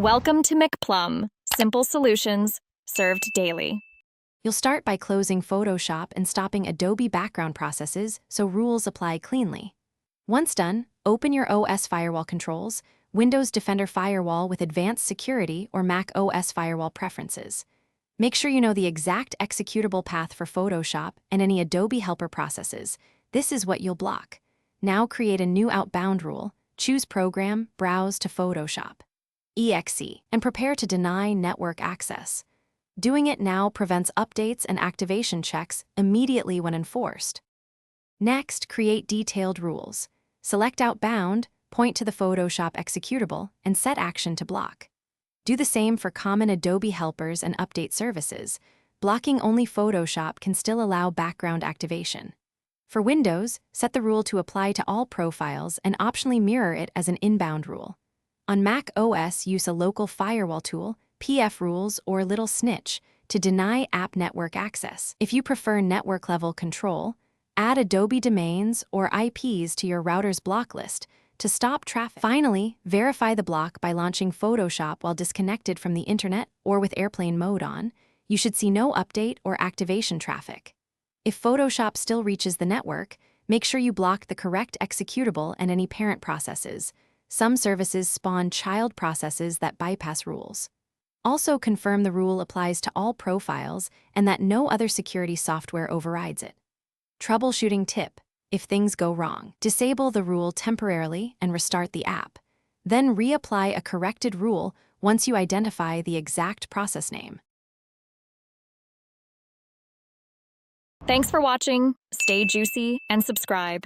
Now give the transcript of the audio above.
Welcome to McPlum, simple solutions served daily. You'll start by closing Photoshop and stopping Adobe background processes so rules apply cleanly. Once done, open your OS firewall controls, Windows Defender Firewall with Advanced Security or Mac OS Firewall preferences. Make sure you know the exact executable path for Photoshop and any Adobe helper processes. This is what you'll block. Now create a new outbound rule. Choose Program, Browse to Photoshop. EXE, and prepare to deny network access. Doing it now prevents updates and activation checks immediately when enforced. Next, create detailed rules. Select Outbound, point to the Photoshop executable, and set action to block. Do the same for common Adobe helpers and update services. Blocking only Photoshop can still allow background activation. For Windows, set the rule to apply to all profiles and optionally mirror it as an inbound rule. On Mac OS, use a local firewall tool, PF rules, or Little Snitch to deny app network access. If you prefer network-level control, add Adobe domains or IPs to your router's block list to stop traffic. Finally, verify the block by launching Photoshop while disconnected from the internet or with airplane mode on. You should see no update or activation traffic. If Photoshop still reaches the network, make sure you block the correct executable and any parent processes. Some services spawn child processes that bypass rules. Also confirm the rule applies to all profiles and that no other security software overrides it. Troubleshooting tip: if things go wrong, disable the rule temporarily and restart the app. Then reapply a corrected rule once you identify the exact process name. Thanks for watching. Stay juicy and subscribe.